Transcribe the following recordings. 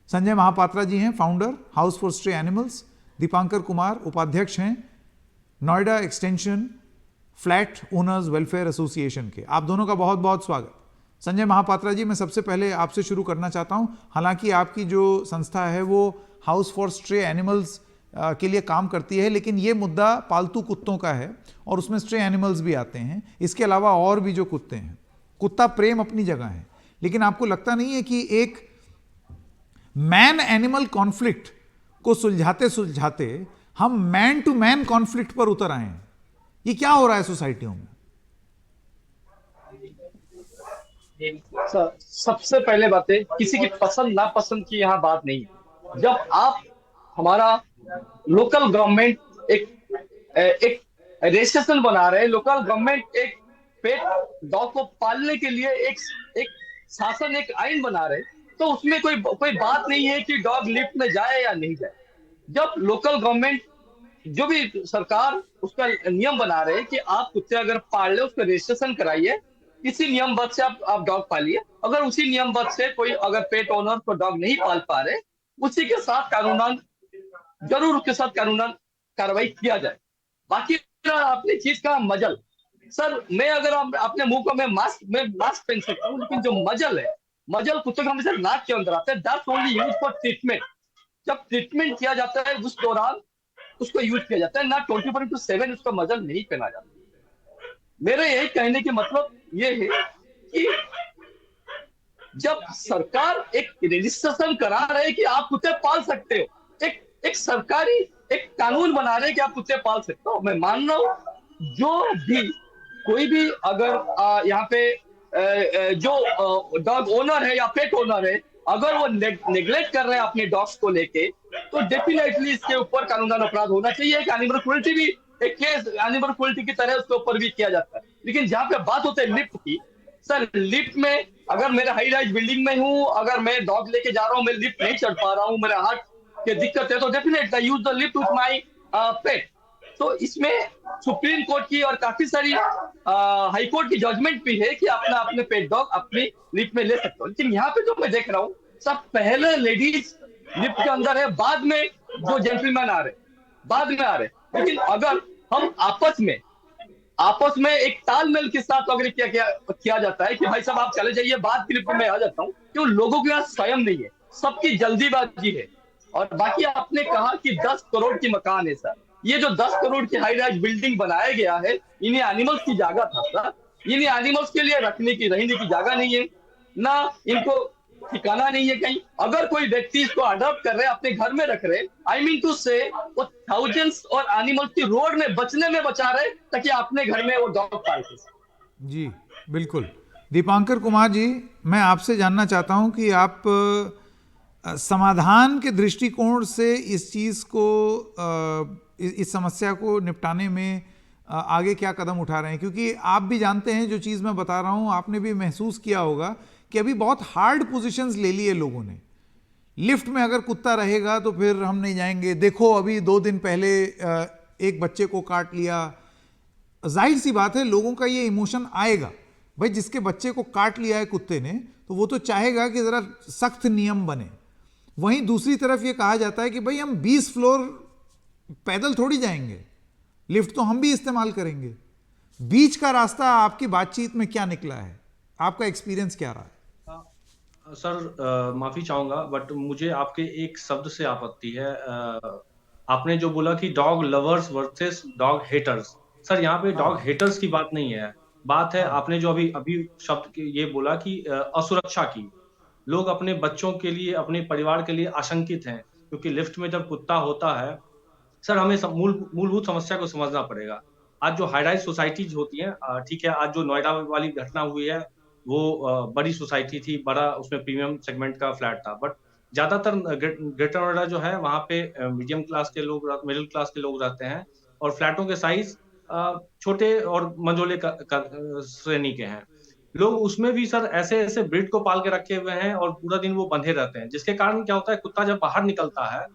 संजय महापात्रा जी हैं founder house for stray animals, Dipankar Kumar उपाध्यक्ष हैं Noida extension flat owners welfare association के। आप दोनों का बहुत बहुत स्वागत। संजय महापात्रा जी, मैं सबसे पहले आपसे शुरू करना चाहता हूं। हालांकि आपकी जो संस्था है वो हाउस फॉर स्ट्रे एनिमल्स के लिए काम करती है, लेकिन ये मुद्दा पालतू कुत्तों का है और उसमें स्ट्रे एनिमल्स भी आते हैं। इसके अलावा और भी जो कुत्ते हैं, कुत्ता प्रेम अपनी जगह है, लेकिन आपको लगता नहीं है कि एक मैन एनिमल कॉन्फ्लिक्ट को सुलझाते सुलझाते हम मैन टू मैन कॉन्फ्लिक्ट पर उतर आए हैं? ये क्या हो रहा है सोसाइटियों में? सबसे पहले बात है, किसी की पसंद नापसंद की यहाँ बात नहीं है। जब आप हमारा लोकल गवर्नमेंट एक एक रजिस्ट्रेशन बना रहे हैं, लोकल गवर्नमेंट एक पेट डॉग को पालने के लिए एक एक शासन, एक आइन बना रहे हैं, तो उसमें कोई कोई बात नहीं है कि डॉग लिफ्ट में जाए या नहीं जाए। जब लोकल गवर्नमेंट, जो भी सरकार उसका नियम बना रहे हैं कि आप कुत्ते अगर पाल ले उसका रजिस्ट्रेशन कराइए, इसी नियमबद्ध से आप डॉग पालिए। अगर उसी नियमबद्ध से कोई अगर पेट ओनर को डॉग नहीं पाल पा रहे, उसी के साथ कानूनन, जरूर उसके साथ कानूनन कार्रवाई किया जाए। बाकी अपनी चीज का मजल, सर मैं अगर अपने मुंह को मैं मास्क पहन सकता हूँ, लेकिन जो मजल है, मजल कुत्ते को हमेशा नाक के अंदर आता है। That's only use for treatment. जब ट्रीटमेंट किया जाता है उस दौरान उसको यूज किया जाता है, ना 24/7 उसका मजल नहीं पहना जाता। मेरे यही कहने के मतलब ये है कि जब सरकार एक रजिस्ट्रेशन करा रहे है कि आप कुत्ते पाल सकते हो, एक एक सरकारी एक कानून बना रहे हैं कि आप कुत्ते पाल सकते हो, मैं मान रहा हूँ। जो भी कोई भी अगर यहाँ पे जो डॉग ओनर है या पेट ओनर है, अगर वो नेग्लेक्ट कर रहे हैं अपने डॉग्स को लेके, तो डेफिनेटली इसके ऊपर कानूनन अपराध होना चाहिए। एक एनिमल क्रुएल्टी भी, एक केस एनिमल क्रुएल्टी की तरह उसके ऊपर भी किया जाता है। लेकिन जहाँ पे बात होती है लिफ्ट की, सर लिफ्ट में अगर मेरा हाई राइज बिल्डिंग में हूँ, अगर मैं डॉग लेके जा रहा हूँ, मैं लिफ्ट नहीं चढ़ पा रहा हूँ, मेरा हार्ट की दिक्कत है, तो definitely use the lift with my pet. तो इसमें सुप्रीम कोर्ट की और काफी सारी हाई कोर्ट की जजमेंट भी है कि अपना अपने पेट डॉग अपनी लिफ्ट में ले सकते हो। लेकिन यहाँ पे जो मैं देख रहा हूँ, सब पहले लेडीज लिफ्ट के अंदर है, बाद में जो जेंटलमैन आ रहे, बाद में आ रहे। लेकिन अगर हम आपस में एक तालमेल के साथ अगर किया जाता है कि भाई साहब आप चले जाइए, बाद की लिफ्ट में मैं आ जाता हूँ, क्यों? लोगों के यहाँ स्वयं नहीं है, सबकी जल्दीबाजी है। और बाकी आपने कहा कि 10 करोड़ की मकान है, सर ये जो 10 करोड़ की हाई राइज बिल्डिंग बनाया गया है, इन्हीं एनिमल्स की जगह था सर। इन्हीं एनिमल्स के लिए रहने की जगह नहीं है, ना इनको ठिकाना नहीं है कहीं। अगर कोई व्यक्ति इसको अडॉप्ट कर रहे हैं, अपने घर में रख रहे, आई मीन टू से वो थाउजेंड्स और एनिमल्स की रोड में बचने में बचा रहे, ताकि अपने घर में वो डॉग पाल सके। जी बिल्कुल। दीपांकर कुमार जी, मैं आपसे जानना चाहता हूं कि आप समाधान के दृष्टिकोण से इस चीज़ को, इस समस्या को निपटाने में आगे क्या कदम उठा रहे हैं? क्योंकि आप भी जानते हैं जो चीज़ मैं बता रहा हूं, आपने भी महसूस किया होगा कि अभी बहुत हार्ड पोजीशंस ले लिए लोगों ने। लिफ्ट में अगर कुत्ता रहेगा तो फिर हम नहीं जाएंगे। देखो अभी 2 दिन पहले एक बच्चे को काट लिया। जाहिर सी बात है लोगों का ये इमोशन आएगा। भाई जिसके बच्चे को काट लिया है कुत्ते ने, तो वो तो चाहेगा कि ज़रा सख्त नियम बने। वहीं दूसरी तरफ ये कहा जाता है कि भाई हम 20 फ्लोर पैदल थोड़ी जाएंगे, लिफ्ट तो हम भी इस्तेमाल करेंगे। बीच का रास्ता आपकी बातचीत में क्या निकला है? आपका एक्सपीरियंस क्या रहा है? सर माफी चाहूंगा, बट मुझे आपके एक शब्द से आपत्ति है। आपने जो बोला कि dog lovers versus dog haters, sir यहाँ पे डॉग हेटर्स की बात नहीं है। बात है, आपने जो अभी अभी शब्द ये बोला कि असुरक्षा की। लोग अपने बच्चों के लिए, अपने परिवार के लिए आशंकित हैं, क्योंकि लिफ्ट में जब कुत्ता होता है, सर हमें मूलभूत समस्या को समझना पड़ेगा। आज जो हाई राइज सोसाइटीज होती हैं, ठीक है, आज जो नोएडा वाली घटना हुई है वो बड़ी सोसाइटी थी, बड़ा उसमें प्रीमियम सेगमेंट का फ्लैट था। बट ज्यादातर ग्रेटर नोएडा जो है वहाँ पे मीडियम क्लास के लोग, मिडिल क्लास के लोग रहते हैं, और फ्लैटों के साइज छोटे और मंझोले श्रेणी के हैं। लोग उसमें भी सर ऐसे ऐसे ब्रीड को पाल के रखे हुए हैं और पूरा दिन वो बंधे रहते हैं, जिसके कारण क्या होता है, कुत्ता जब बाहर निकलता है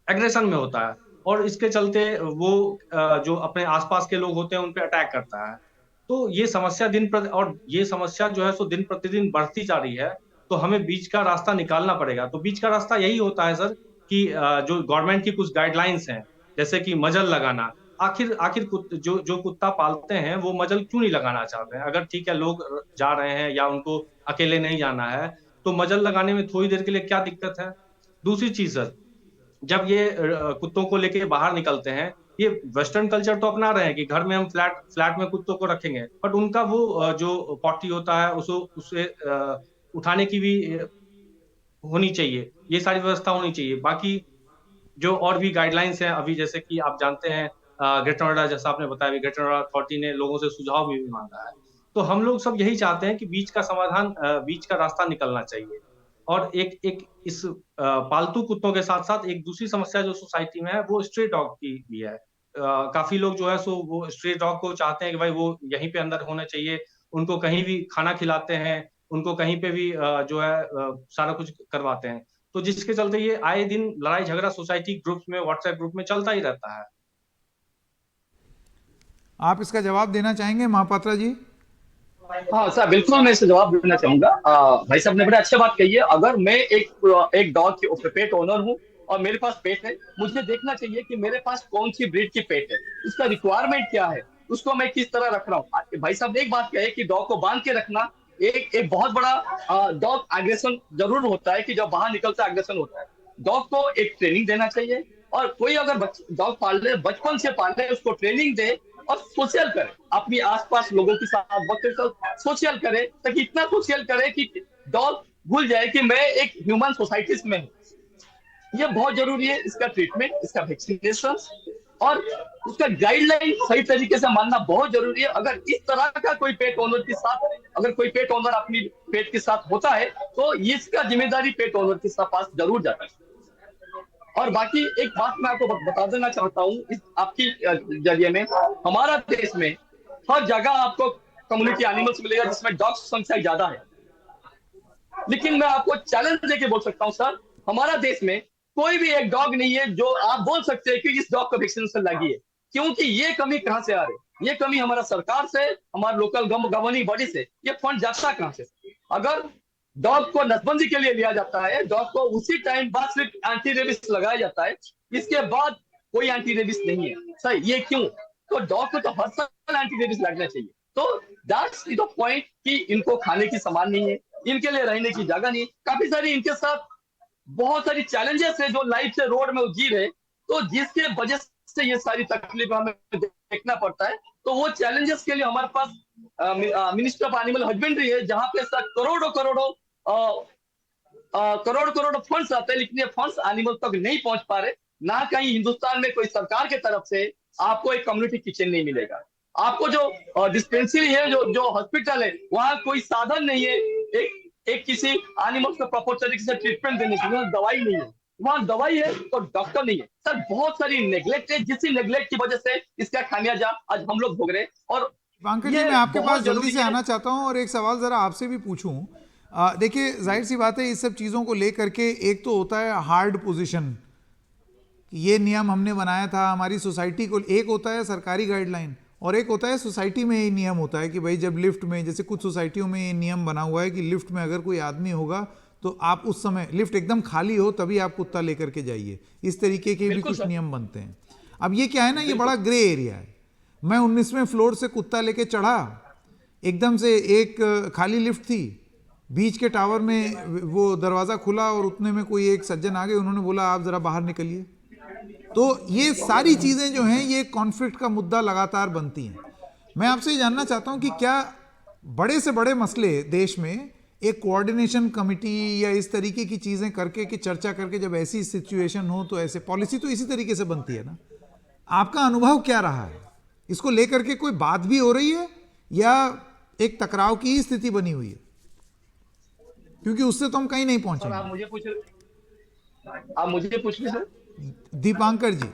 एग्रेशन में होता है, और इसके चलते वो जो अपने आसपास के लोग होते हैं उन पे अटैक करता है। तो ये समस्या और ये समस्या जो है सो दिन प्रतिदिन बढ़ती जा रही है। तो हमें बीच का रास्ता निकालना पड़ेगा। तो बीच का रास्ता यही होता है सर कि जो गवर्नमेंट की कुछ गाइडलाइंस हैं, जैसे कि मजल लगाना। आखिर आखिर जो कुत्ता पालते हैं वो मजल क्यों नहीं लगाना चाहते हैं? अगर ठीक है लोग जा रहे हैं या उनको अकेले नहीं जाना है, तो मजल लगाने में थोड़ी देर के लिए क्या दिक्कत है? दूसरी चीज सर, जब ये कुत्तों को लेके बाहर निकलते हैं, ये वेस्टर्न कल्चर तो अपना रहे हैं कि घर में हम फ्लैट फ्लैट में कुत्तों को रखेंगे, बट उनका वो जो पॉटी होता है उसे उठाने की भी होनी चाहिए, ये सारी व्यवस्था होनी चाहिए। बाकी जो और भी गाइडलाइंस हैं अभी, जैसे कि आप जानते हैं ग्रेटर नोएडा, जैसा आपने बताया, ग्रेटर नोएडा अथॉरिटी ने लोगों से सुझाव भी मांगा है। तो हम लोग सब यही चाहते हैं कि बीच का समाधान, बीच का रास्ता निकलना चाहिए। और एक एक इस पालतू कुत्तों के साथ साथ एक दूसरी समस्या जो सोसाइटी में है वो स्ट्रे डॉग की भी है। काफी लोग जो है सो वो स्ट्रे डॉग को चाहते हैं कि भाई वो यहीं पे अंदर होना चाहिए, उनको कहीं भी खाना खिलाते हैं, उनको कहीं पे भी जो है सारा कुछ करवाते हैं। तो जिसके चलते ये आए दिन लड़ाई झगड़ा सोसाइटी ग्रुप्स में, व्हाट्सएप ग्रुप में चलता ही रहता है। आप इसका जवाब देना चाहेंगे महापात्रा जी? हाँ सर, बिल्कुल मैं इसका जवाब देना चाहूंगा। भाई साहब ने बड़ी अच्छी बात कही है। अगर मैं एक डॉग की पेट ओनर हूँ और मेरे पास पेट है, मुझे देखना चाहिए कि मेरे पास कौन सी ब्रीड की पेट है, उसका रिक्वायरमेंट क्या है, उसको मैं किस तरह रख रहा हूँ। भाई साहब ने एक बात कही कि डॉग को बांध के रखना एक एक बहुत बड़ा डॉग एग्रेशन जरूर होता है, कि जब बाहर निकलता एग्रेशन होता है। डॉग को एक ट्रेनिंग देना चाहिए, और कोई अगर डॉग पाल रहे, बचपन से पाल रहे, उसको ट्रेनिंग दे और सोशल करे, अपनी आसपास लोगों के साथ वक्त के साथ सोशल करे, ताकि इतना सोशल करे कि डॉग भूल जाए कि मैं एक ह्यूमन सोसाइटी में हूँ। ये बहुत जरूरी है। इसका ट्रीटमेंट, इसका वैक्सीनेशन और उसका गाइडलाइन सही तरीके से मानना बहुत जरूरी है। अगर इस तरह का कोई पेट ओनर के साथ, अगर कोई पेट ओनर अपनी पेट के साथ होता है, तो इसका जिम्मेदारी पेट ओनर के पास जरूर जाता है। और बाकी एक बात मैं आपको बता देना चाहता हूँ, इस आपकी जरिए में, हमारा देश में हर जगह आपको कम्युनिटी एनिमल्स मिलेगा जिसमें डॉग्स की संख्या ज्यादा है। लेकिन मैं आपको चैलेंज देके बोल सकता हूँ सर, हमारा देश में कोई भी एक डॉग नहीं है जो आप बोल सकते हैं कि इस डॉग को वैक्सीनेशन लगी है। क्योंकि ये कमी कहाँ से आ रही है? ये कमी हमारा सरकार से, हमारे लोकल गवर्निंग बॉडी से। ये फंड जाता कहाँ से? अगर डॉग को नसबंदी के लिए लिया जाता है, डॉग को उसी टाइम बाद सिर्फ एंटी रेबिस लगाया जाता है, इसके बाद कोई एंटी रेबिस नहीं है सर। ये क्यों? तो डॉग को तो हर साल एंटी रेबिस लगना चाहिए। तो दैट्स द पॉइंट कि इनको खाने की सामान नहीं है, इनके लिए रहने की जगह नहीं, काफी सारी इनके साथ बहुत सारी चैलेंजेस है, जो लाइफ से रोड में जी रहे, तो जिसके वजह से ये सारी तकलीफ हमें देखना पड़ता है। तो वो चैलेंजेस के लिए हमारे पास मिनिस्ट्री ऑफ एनिमल हस्बेंड्री है, जहां पे सर करोड़ों करोड़ों करोड़ करोड़ फंड्स आते हैं, लेकिन ये फंड्स एनिमल तक नहीं पहुंच पा रहे। ना कहीं हिंदुस्तान में कोई सरकार के तरफ से आपको एक कम्युनिटी किचन नहीं मिलेगा। आपको जो डिस्पेंसरी है, जो हॉस्पिटल है, वहाँ कोई साधन नहीं है एक किसी एनिमल्स को प्रॉपर तरीके से ट्रीटमेंट देने की। वहाँ दवाई नहीं है, वहाँ दवाई है तो डॉक्टर नहीं है सर। बहुत सारी नेग्लेक्ट है, जिस नेग्लेक्ट की वजह से इसका खामियाजा आज हम लोग भोग रहे हैं। और दीपांकर जी, मैं आपके पास जल्दी से आना चाहता हूं और एक सवाल जरा आपसे भी पूछूं। देखिए, जाहिर सी बात है, इस सब चीज़ों को लेकर के एक तो होता है हार्ड पोजीशन, ये नियम हमने बनाया था हमारी सोसाइटी को, एक होता है सरकारी गाइडलाइन, और एक होता है सोसाइटी में ये नियम होता है कि भाई जब लिफ्ट में, जैसे कुछ सोसाइटियों में ये नियम बना हुआ है कि लिफ्ट में अगर कोई आदमी होगा तो आप उस समय लिफ्ट एकदम खाली हो तभी आप कुत्ता लेकर के जाइए। इस तरीके के भी कुछ नियम बनते हैं। अब ये क्या है ना, ये बड़ा ग्रे एरिया है। मैं 19वें फ्लोर से कुत्ता लेके चढ़ा, एकदम से एक खाली लिफ्ट थी, बीच के टावर में वो दरवाज़ा खुला और उतने में कोई एक सज्जन आ गए, उन्होंने बोला आप ज़रा बाहर निकलिए। तो ये सारी चीज़ें जो हैं, ये कॉन्फ्लिक्ट का मुद्दा लगातार बनती हैं। मैं आपसे ये जानना चाहता हूं कि क्या बड़े से बड़े मसले देश में एक कोऑर्डिनेशन कमिटी या इस तरीके की चीज़ें करके, कि चर्चा करके, जब ऐसी सिचुएशन हो तो ऐसे पॉलिसी तो इसी तरीके से बनती है ना, आपका अनुभव क्या रहा है? इसको लेकर के कोई बात भी हो रही है या एक टकराव की स्थिति बनी हुई है? क्योंकि उससे तो हम कहीं नहीं पहुंचेंगे। आप मुझे पूछ रहे सर। दीपांकर जी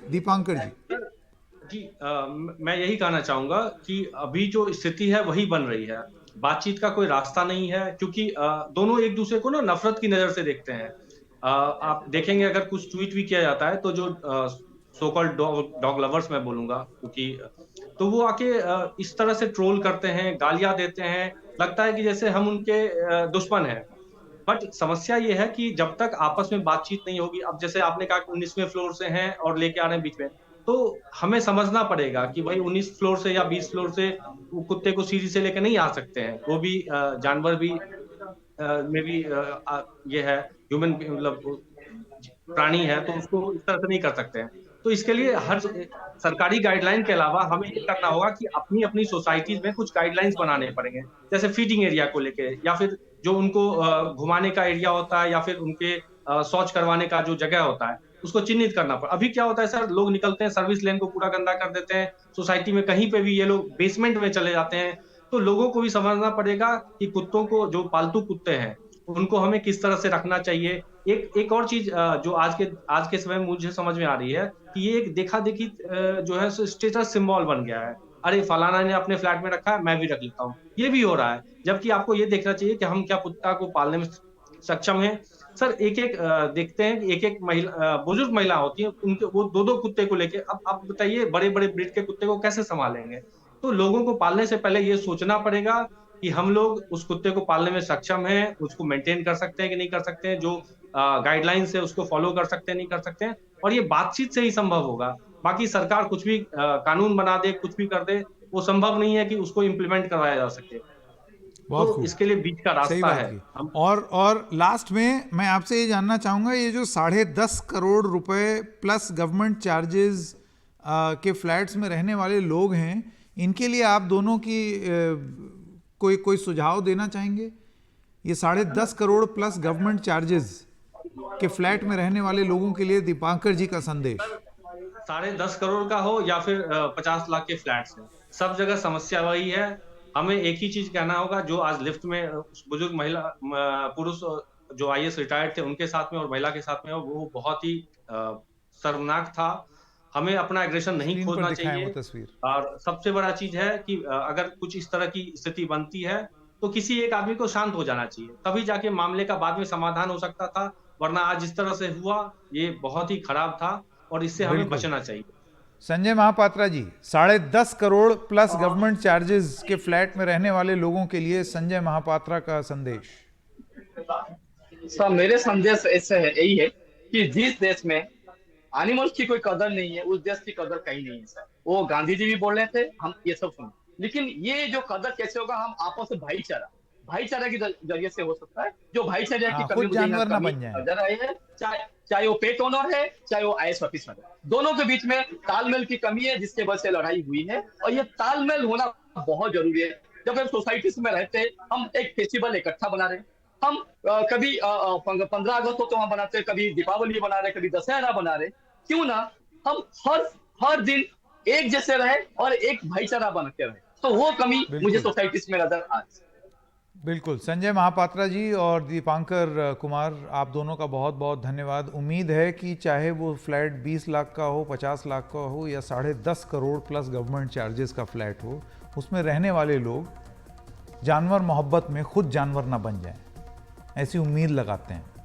जी, मैं यही कहना चाहूंगा कि अभी जो स्थिति है वही बन रही है, बातचीत का कोई रास्ता नहीं है, क्योंकि दोनों एक दूसरे को ना नफरत की नजर से देखते हैं। आप देखेंगे अगर कुछ ट्वीट भी किया जाता है तो जो सो कॉल्ड डॉग लवर्स मैं बोलूंगा, क्योंकि तो वो आके इस तरह से ट्रोल करते हैं, गालियां देते हैं, लगता है कि जैसे हम उनके दुश्मन हैं। बट समस्या ये है कि जब तक आपस में बातचीत नहीं होगी, अब जैसे आपने कहा कि 19वें फ्लोर से हैं और लेके आ रहे हैं बीच में, तो हमें समझना पड़ेगा कि भाई 19 फ्लोर से या 20 फ्लोर से वो कुत्ते को सीढ़ी से लेके नहीं आ सकते हैं। वो भी जानवर भी में भी ये है, ह्यूमन मतलब प्राणी है, तो उसको इस तरह से नहीं कर सकते हैं। तो इसके लिए हर सरकारी गाइडलाइन के अलावा हमें ये करना होगा कि अपनी अपनी सोसाइटीज में कुछ गाइडलाइंस बनाने पड़ेंगे, जैसे फीडिंग एरिया को लेके, या फिर जो उनको घुमाने का एरिया होता है, या फिर उनके शौच करवाने का जो जगह होता है, उसको चिन्हित करना पड़ा। अभी क्या होता है सर, लोग निकलते हैं, सर्विस लेन को पूरा गंदा कर देते हैं, सोसाइटी में कहीं पे भी ये लोग बेसमेंट में चले जाते हैं। तो लोगों को भी समझना पड़ेगा कि कुत्तों को, जो पालतू कुत्ते हैं, उनको हमें किस तरह से रखना चाहिए। एक और चीज जो आज के समय में मुझे समझ में आ रही है कि ये एक देखा देखी जो है स्टेटस सिंबल बन गया है। अरे फलाना ने अपने फ्लैट में रखा है, मैं भी रख लेता हूँ, ये भी हो रहा है। जबकि आपको ये देखना चाहिए कि हम क्या कुत्ता को पालने में सक्षम हैं। सर एक एक देखते हैं कि एक एक महिला, बुजुर्ग महिला होती है, उनके वो दो दो कुत्ते को लेके, अब आप बताइए बड़े बड़े ब्रीड के कुत्ते को कैसे संभालेंगे। तो लोगों को पालने से पहले ये सोचना पड़ेगा कि हम लोग उस कुत्ते को पालने में सक्षम हैं, उसको मेंटेन कर सकते हैं कि नहीं कर सकते हैं, जो गाइडलाइंस है उसको फॉलो कर सकते हैं नहीं कर सकते हैं, और ये बातचीत से ही संभव होगा। बाकी सरकार कुछ भी कानून बना दे, कुछ भी कर दे, वो संभव नहीं है कि उसको इम्प्लीमेंट करवाया जा सके। बहुत तो खूब, इसके लिए बीच का सही रास्ता बात है। की। हम और लास्ट में मैं आपसे ये जानना चाहूँगा, ये जो 10.5 करोड़ रुपए प्लस गवर्नमेंट चार्जेस के फ्लैट्स में रहने वाले लोग हैं, इनके लिए आप दोनों की कोई सुझाव देना चाहेंगे? ये 10.5 करोड़ प्लस गवर्नमेंट चार्जेस के फ्लैट में रहने वाले लोगों के लिए दीपांकर जी का संदेश। 10.5 करोड़ का हो या फिर 50 लाख के फ्लैट्स हैं, सब जगह समस्या वही है। हमें एक ही चीज कहना होगा, जो आज लिफ्ट में उस बुजुर्ग महिला पुरुष जो आईएएस रिटायर्ड थे उनके साथ में और महिला के साथ में, वो बहुत ही शर्मनाक था। हमें अपना एग्रेशन नहीं स्क्रीन पर खोजना दिखाएं वो चाहिए। तस्वीर। और सबसे बड़ा चीज है कि अगर कुछ इस तरह की स्थिति बनती है, तो किसी एक आदमी को शांत हो जाना चाहिए, तभी जाके मामले का बाद में समाधान हो सकता था। वरना आज जिस तरह से हुआ, ये बहुत ही खराब था और इससे हमें बिल्कुल। बचना चाहिए। Sanjay Mahapatra ji, 10.5 crore plus government charges के फ्लैट में रहने वाले लोगों के लिए संजय महापात्रा का संदेश। सर मेरे संदेश ऐसे है, यही है कि जिस देश में एनिमल्स की कोई कदर नहीं है, उस देश की कदर कहीं नहीं है सर। वो गांधी जी भी बोल रहे थे, हम ये सब सुने, लेकिन ये जो कदर कैसे होगा, हम आपस में भाईचारा के जरिए से हो सकता है। जो भाईचारा की कमी खुद मुझे यहाँ जानवर ना कमी बन जाए। नजर आई है, चाहे वो पेट ओनर है, चाहे वो आईएएस ऑफिसर है, दोनों के बीच में तालमेल की कमी है, जिसके वजह से लड़ाई हुई है। और ये तालमेल होना बहुत जरूरी है। जब हम सोसाइटी में रहते हैं, हम एक फेस्टिवल इकट्ठा बना रहे हैं, हम कभी 15 अगस्त को त्योहार बनाते हैं, कभी दीपावली बना रहे, कभी दशहरा बना रहे, क्यों ना हम हर दिन एक जैसे रहे और एक भाईचारा बन के रहे। तो वो कमी मुझे सोसाइटी में नजर आ रही है। बिल्कुल। संजय महापात्रा जी और दीपांकर कुमार, आप दोनों का बहुत बहुत धन्यवाद। उम्मीद है कि चाहे वो फ्लैट 20 लाख का हो, 50 लाख का हो या 10.5 करोड़ प्लस गवर्नमेंट चार्जेस का फ्लैट हो, उसमें रहने वाले लोग जानवर मोहब्बत में खुद जानवर ना बन जाएं, ऐसी उम्मीद लगाते हैं।